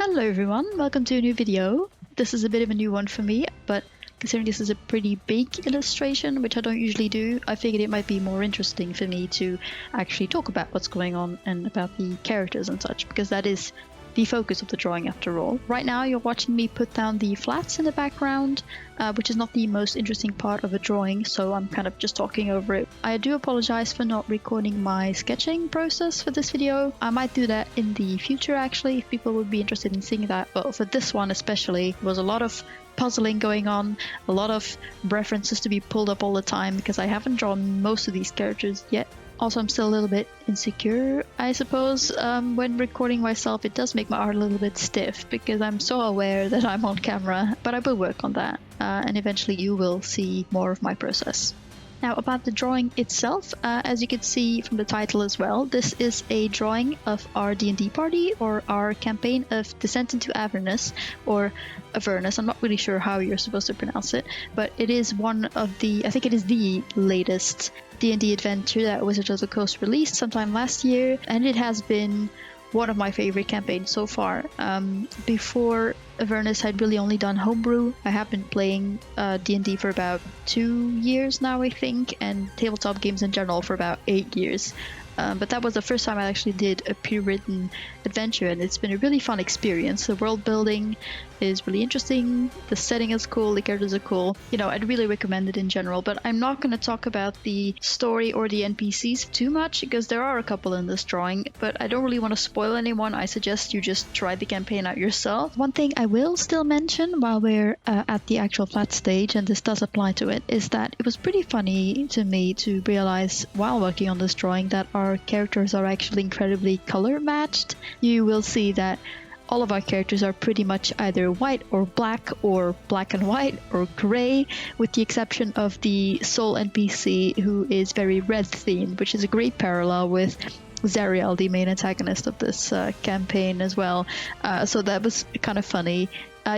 Hello everyone, welcome to a new video. This is a bit of a new one for me, but considering this is a pretty big illustration, which I don't usually do, I figured it might be more interesting for me to actually talk about what's going on and about the characters and such, because that is the focus of the drawing after all. Right now you're watching me put down the flats in the background, which is not the most interesting part of a drawing, so I'm kind of just talking over it. I do apologize for not recording my sketching process for this video. I might do that in the future actually, if people would be interested in seeing that, but for this one especially, there was a lot of puzzling going on, a lot of references to be pulled up all the time because I haven't drawn most of these characters yet. Also, I'm still a little bit insecure, I suppose. When recording myself, it does make my art a little bit stiff because I'm so aware that I'm on camera, but I will work on that, and eventually you will see more of my process. Now, about the drawing itself, as you can see from the title as well, this is a drawing of our D&D party, or our campaign of Descent into Avernus, or Avernus. I'm not really sure how you're supposed to pronounce it, but it is one of the, I think it is the latest D&D adventure that Wizards of the Coast released sometime last year, and it has been one of my favorite campaigns so far. Before Avernus, I'd really only done homebrew. I have been playing D&D for about 2 years now, I think, and tabletop games in general for about 8 years. But that was the first time I actually did a pre-written adventure, and it's been a really fun experience. The world building is really interesting, the setting is cool, the characters are cool. You know, I'd really recommend it in general, but I'm not going to talk about the story or the NPCs too much, because there are a couple in this drawing, but I don't really want to spoil anyone. I suggest you just try the campaign out yourself. One thing I will still mention while we're at the actual flat stage, and this does apply to it, is that it was pretty funny to me to realize while working on this drawing that our characters are actually incredibly color matched. You will see that all of our characters are pretty much either white or black and white or gray, with the exception of the sole NPC, who is very red themed, which is a great parallel with Zariel, the main antagonist of this campaign as well. So that was kind of funny.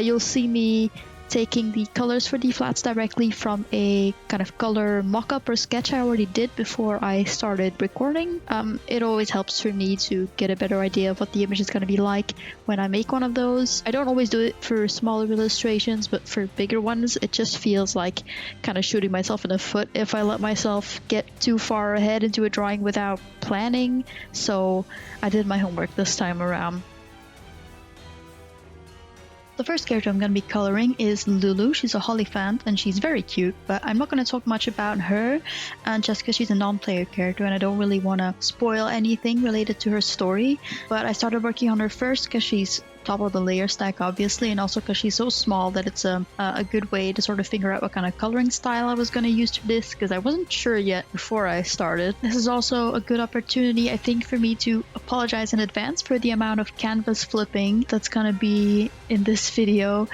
You'll see me taking the colors for the flats directly from a kind of color mock-up or sketch I already did before I started recording. It always helps for me to get a better idea of what the image is going to be like when I make one of those. I don't always do it for smaller illustrations, but for bigger ones it just feels like kind of shooting myself in the foot if I let myself get too far ahead into a drawing without planning, so I did my homework this time around. The first character I'm going to be coloring is Lulu. She's a Hollyphant and she's very cute, but I'm not going to talk much about her, and just because she's a non-player character and I don't really want to spoil anything related to her story. But I started working on her first because she's top of the layer stack obviously, and also because she's so small that it's a good way to sort of figure out what kind of coloring style I was going to use for this, because I wasn't sure yet before I started. This is also a good opportunity, I think, for me to apologize in advance for the amount of canvas flipping that's going to be in this video.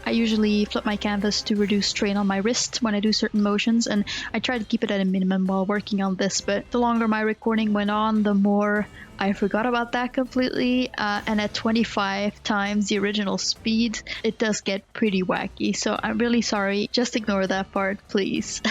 I usually flip my canvas to reduce strain on my wrist when I do certain motions, and I try to keep it at a minimum while working on this, but the longer my recording went on, the more I forgot about that completely, and at 25 times the original speed, it does get pretty wacky, so I'm really sorry. Just ignore that part, please.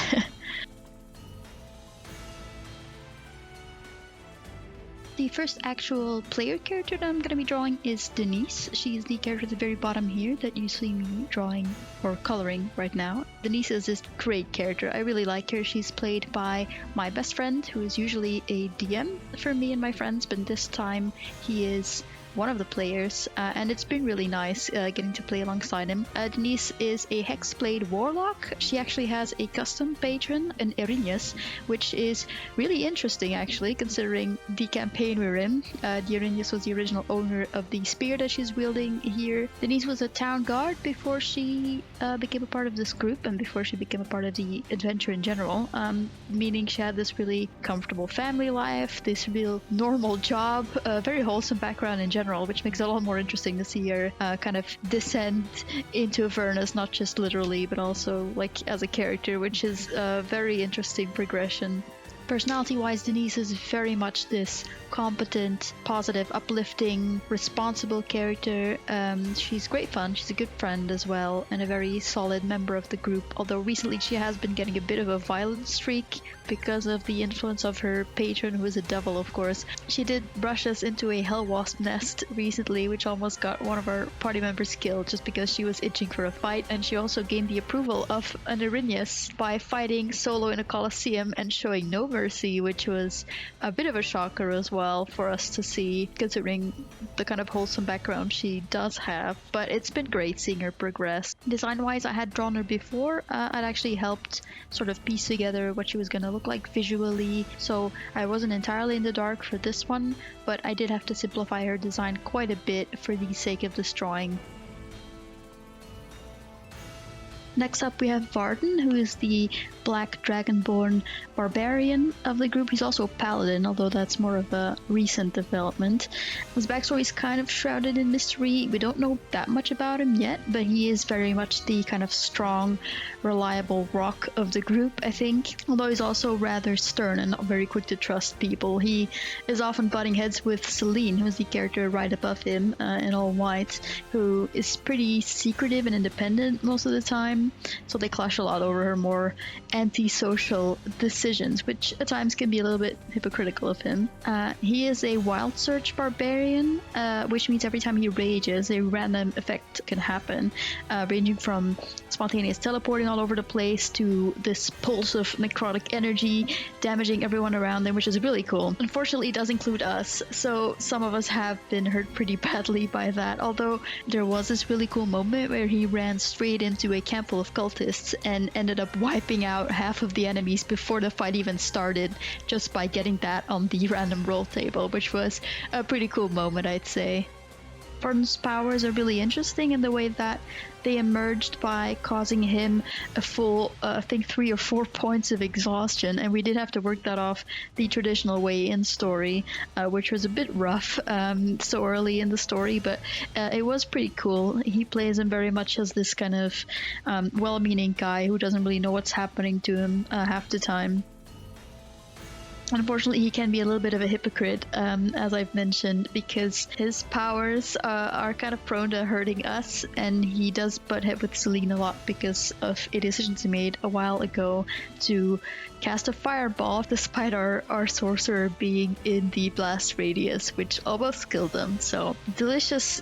The first actual player character that I'm going to be drawing is Denise. She's the character at the very bottom here that you see me drawing or coloring right now. Denise is this great character. I really like her. She's played by my best friend, who is usually a DM for me and my friends, but this time he is one of the players, and it's been really nice getting to play alongside him. Denise is a Hexblade warlock. She actually has a custom patron, an Erinius, which is really interesting actually, considering the campaign we're in. The Erinius was the original owner of the spear that she's wielding here. Denise was a town guard before she became a part of this group, and before she became a part of the adventure in general, meaning she had this really comfortable family life, this real normal job, a very wholesome background in general, which makes it a lot more interesting to see her kind of descend into Avernus, not just literally, but also like as a character, which is a very interesting progression. Personality-wise, Denise is very much this competent, positive, uplifting, responsible character. She's great fun, she's a good friend as well, and a very solid member of the group, although recently she has been getting a bit of a violent streak because of the influence of her patron, who is a devil, of course. She did brush us into a hell wasp nest recently, which almost got one of our party members killed just because she was itching for a fight, and she also gained the approval of an Arrhenius by fighting solo in a coliseum and showing no mercy, which was a bit of a shocker as well for us to see, considering the kind of wholesome background she does have. But it's been great seeing her progress. Design-wise, I had drawn her before. I'd actually helped sort of piece together what she was going to look like visually, so I wasn't entirely in the dark for this one, but I did have to simplify her design quite a bit for the sake of this drawing. Next up we have Varden, who is the black dragonborn barbarian of the group. He's also a paladin, although that's more of a recent development. His backstory is kind of shrouded in mystery. We don't know that much about him yet, but he is very much the kind of strong, reliable rock of the group, I think. Although he's also rather stern and not very quick to trust people. He is often butting heads with Selene, who is the character right above him in all white, who is pretty secretive and independent most of the time. So they clash a lot over her more antisocial decisions, which at times can be a little bit hypocritical of him. He is a wild search barbarian, which means every time he rages, a random effect can happen, ranging from spontaneous teleporting all over the place to this pulse of necrotic energy damaging everyone around them, which is really cool. Unfortunately, it does include us, so some of us have been hurt pretty badly by that, although there was this really cool moment where he ran straight into a camp full of cultists and ended up wiping out half of the enemies before the fight even started, just by getting that on the random roll table, which was a pretty cool moment, I'd say. Varden's powers are really interesting in the way that they emerged by causing him a full, I think 3 or 4 points of exhaustion, and we did have to work that off the traditional way in story, which was a bit rough so early in the story, but it was pretty cool. He plays him very much as this kind of well-meaning guy who doesn't really know what's happening to him half the time. Unfortunately, he can be a little bit of a hypocrite, as I've mentioned, because his powers are kind of prone to hurting us, and he does butt head with Selene a lot because of a decision he made a while ago to cast a fireball despite our sorcerer being in the blast radius, which almost killed him. So delicious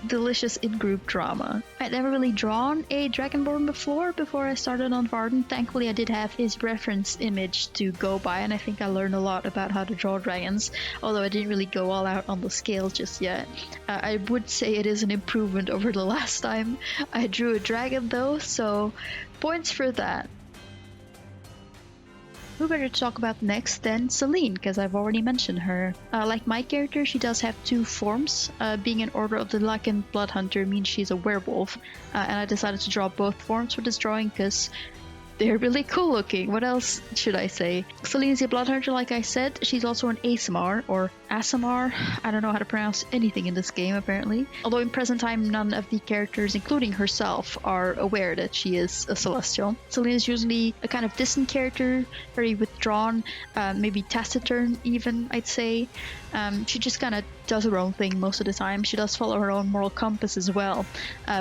in-group drama. I'd never really drawn a dragonborn before I started on Varden. Thankfully, I did have his reference image to go by, and I think I learned a lot about how to draw dragons, although I didn't really go all out on the scale just yet. I would say it is an improvement over the last time I drew a dragon though, so points for that. Who better to talk about next than Selene, because I've already mentioned her. Like my character, she does have 2 forms. Being an Order of the Lycan Blood Hunter means she's a werewolf, and I decided to draw both forms for this drawing because they're really cool looking. What else should I say? Selene is a blood hunter, like I said. She's also an ASMR, or ASMR. I don't know how to pronounce anything in this game, apparently. Although in present time, none of the characters, including herself, are aware that she is a Celestial. Selene is usually a kind of distant character, very withdrawn, maybe taciturn even, I'd say. She just kind of does her own thing most of the time. She does follow her own moral compass as well,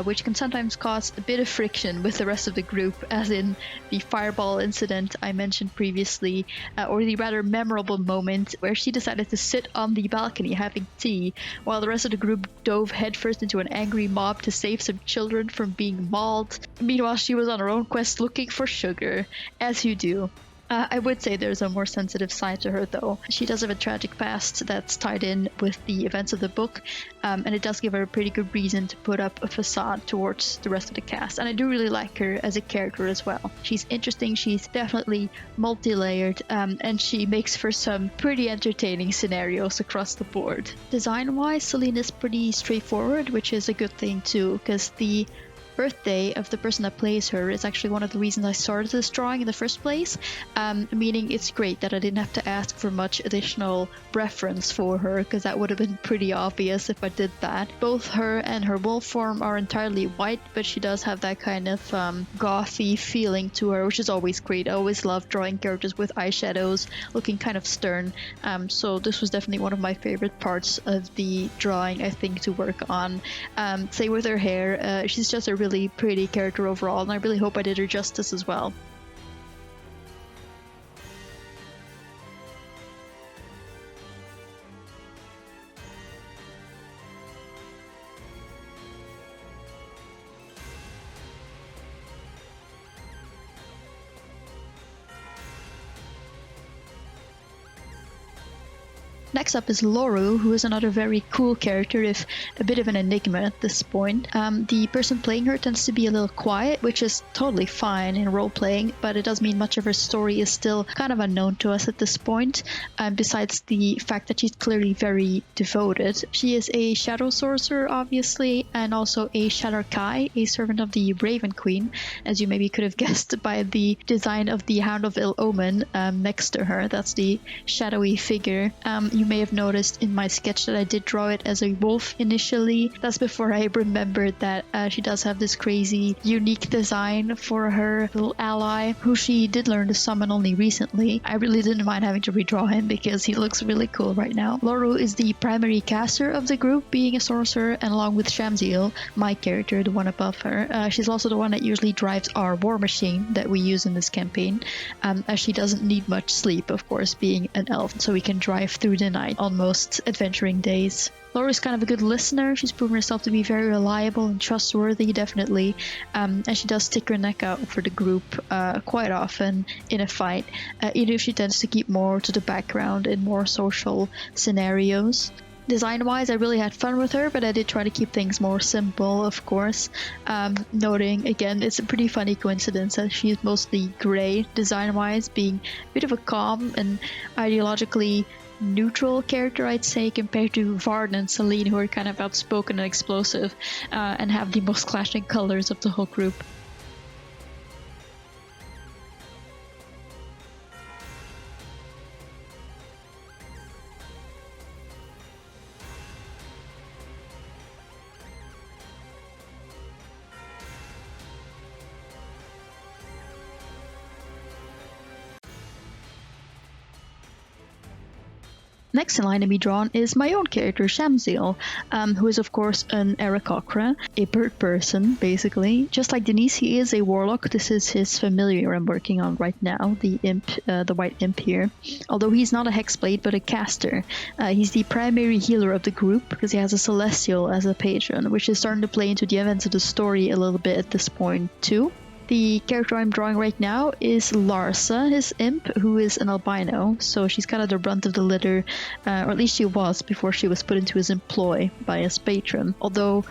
which can sometimes cause a bit of friction with the rest of the group, as in the fireball incident I mentioned previously, or the rather memorable moment where she decided to sit on the balcony having tea while the rest of the group dove headfirst into an angry mob to save some children from being mauled. Meanwhile, she was on her own quest looking for sugar, as you do. I would say there's a more sensitive side to her, though. She does have a tragic past that's tied in with the events of the book, and it does give her a pretty good reason to put up a facade towards the rest of the cast. And I do really like her as a character as well. She's interesting, she's definitely multi-layered, and she makes for some pretty entertaining scenarios across the board. Design-wise, Selene is pretty straightforward, which is a good thing too, because the birthday of the person that plays her is actually one of the reasons I started this drawing in the first place, meaning it's great that I didn't have to ask for much additional reference for her, because that would have been pretty obvious if I did that. Both her and her wolf form are entirely white, but she does have that kind of gothy feeling to her, which is always great. I always love drawing characters with eyeshadows looking kind of stern, so this was definitely one of my favorite parts of the drawing, I think, to work on. Same with her hair. She's just a really pretty character overall, and I really hope I did her justice as well. Next up is Lulu, who is another very cool character, if a bit of an enigma at this point. The person playing her tends to be a little quiet, which is totally fine in role-playing, but it does mean much of her story is still kind of unknown to us at this point, besides the fact that she's clearly very devoted. She is a shadow sorcerer, obviously, and also a Shadar-kai, a servant of the Raven Queen, as you maybe could have guessed by the design of the Hound of Ill Omen next to her. That's the shadowy figure. You may have noticed in my sketch that I did draw it as a wolf initially. That's before I remembered that she does have this crazy unique design for her little ally, who she did learn to summon only recently. I really didn't mind having to redraw him because he looks really cool right now. Lulu is the primary caster of the group, being a sorcerer, and along with Shamsiel, my character, the one above her. She's also the one that usually drives our war machine that we use in this campaign, as she doesn't need much sleep, of course, being an elf, so we can drive through the night on most adventuring days. Laura is kind of a good listener. She's proven herself to be very reliable and trustworthy, definitely, and she does stick her neck out for the group quite often in a fight, even if she tends to keep more to the background in more social scenarios. Design-wise, I really had fun with her, but I did try to keep things more simple, of course. Noting, again, it's a pretty funny coincidence that she's mostly grey design-wise, being a bit of a calm and ideologically neutral character, I'd say, compared to Varden and Selene, who are kind of outspoken and explosive, and have the most clashing colors of the whole group. Next in line to be drawn is my own character, Shamsiel, who is of course an Aarakocra, a bird person, basically. Just like Denise, he is a warlock. This is his familiar I'm working on right now, the imp, the white imp here. Although he's not a hexblade, but a caster. He's the primary healer of the group because he has a celestial as a patron, which is starting to play into the events of the story a little bit at this point too. The character I'm drawing right now is Larsa, his imp, who is an albino, so she's kind of the brunt of the litter, or at least she was before she was put into his employ by his patron. Although,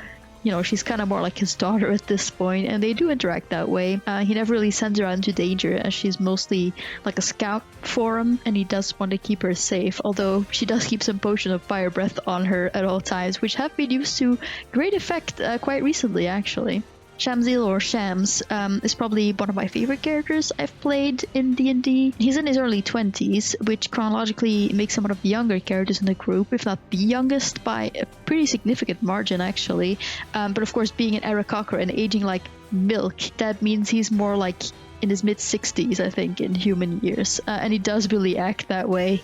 you know, she's kind of more like his daughter at this point, and they do interact that way. He never really sends her out into danger, as she's mostly like a scout for him, and he does want to keep her safe, although she does keep some potion of fire breath on her at all times, which have been used to great effect quite recently, actually. Shamsiel, or Shams, is probably one of my favorite characters I've played in D&D. He's in his early 20s, which chronologically makes him one of the younger characters in the group, if not the youngest by a pretty significant margin, actually. But of course, being an Aarakocra and aging like milk, that means he's more like in his mid-60s, I think, in human years. And he does really act that way.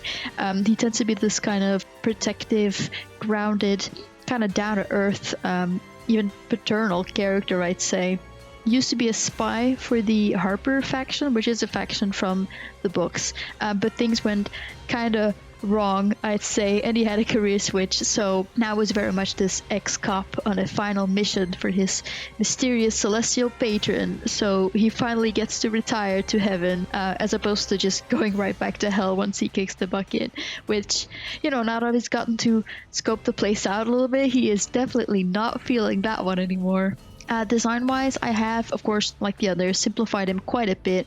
He tends to be this kind of protective, grounded, kind of down-to-earth, even paternal character, I'd say. Used to be a spy for the Harper faction, which is a faction from the books, but things went kind of wrong, I'd say, and he had a career switch, so now is very much this ex-cop on a final mission for his mysterious celestial patron, so he finally gets to retire to heaven, as opposed to just going right back to hell once he kicks the bucket, which, you know, now that he's gotten to scope the place out a little bit, he is definitely not feeling that one anymore. Design-wise, I have, of course, like the others, simplified him quite a bit.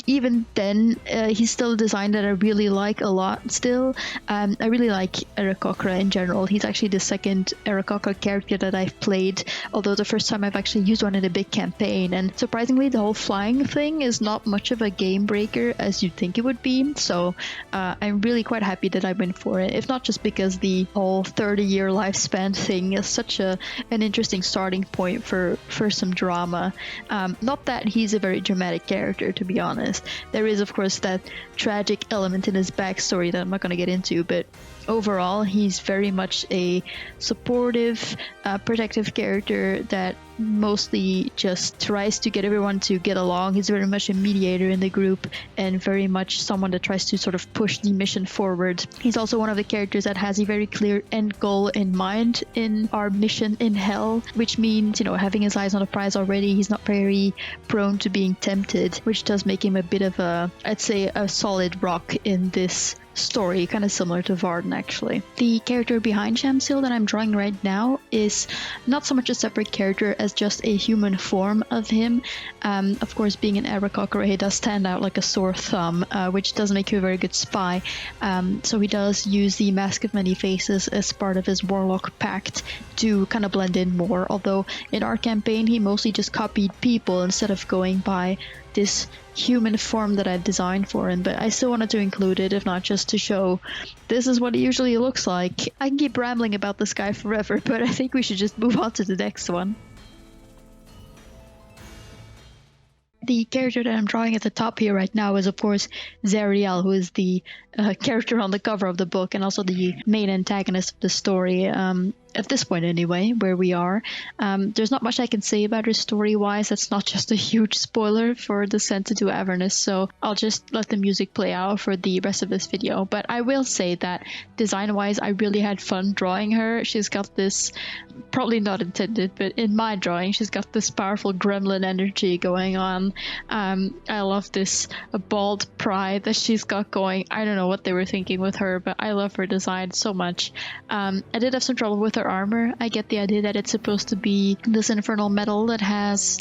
Even then, he's still a design that I really like a lot still. I really like Aarakocra in general. He's actually the second Aarakocra character that I've played, although the first time I've actually used one in a big campaign. And surprisingly, the whole flying thing is not much of a game breaker as you'd think it would be. So I'm really quite happy that I went for it. If not just because the whole 30-year lifespan thing is such an interesting starting point for some drama. Not that he's a very dramatic character, to be honest. There is, of course, that tragic element in his backstory that I'm not going to get into, but overall, he's very much a supportive, protective character that mostly just tries to get everyone to get along. He's very much a mediator in the group and very much someone that tries to sort of push the mission forward. He's also one of the characters that has a very clear end goal in mind in our mission in Hell, which means, you know, having his eyes on the prize already, he's not very prone to being tempted, which does make him a bit of a, I'd say, a solid rock in this story, kind of similar to Varden actually. The character behind Shamsil that I'm drawing right now is not so much a separate character as just a human form of him. Of course, being an Aarakocra, he does stand out like a sore thumb, which does make you a very good spy. So he does use the Mask of Many Faces as part of his Warlock pact to kind of blend in more, although in our campaign he mostly just copied people instead of going by this human form that I've designed for him, but I still wanted to include it, if not just to show this is what he usually looks like. I can keep rambling about this guy forever, but I think we should just move on to the next one. The character that I'm drawing at the top here right now is, of course, Zariel, who is the character on the cover of the book and also the main antagonist of the story. At this point anyway, where we are. There's not much I can say about her story-wise. That's not just a huge spoiler for Descent into Avernus, so I'll just let the music play out for the rest of this video. But I will say that design-wise, I really had fun drawing her. She's got this, probably not intended, but in my drawing, she's got this powerful gremlin energy going on. I love this bald pride that she's got going. I don't know what they were thinking with her, but I love her design so much. I did have some trouble with her armor. I get the idea that it's supposed to be this infernal metal that has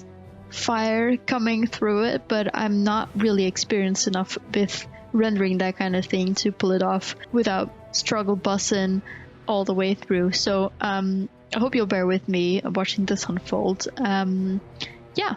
fire coming through it, but I'm not really experienced enough with rendering that kind of thing to pull it off without struggle bussing all the way through. So I hope you'll bear with me watching this unfold. Yeah,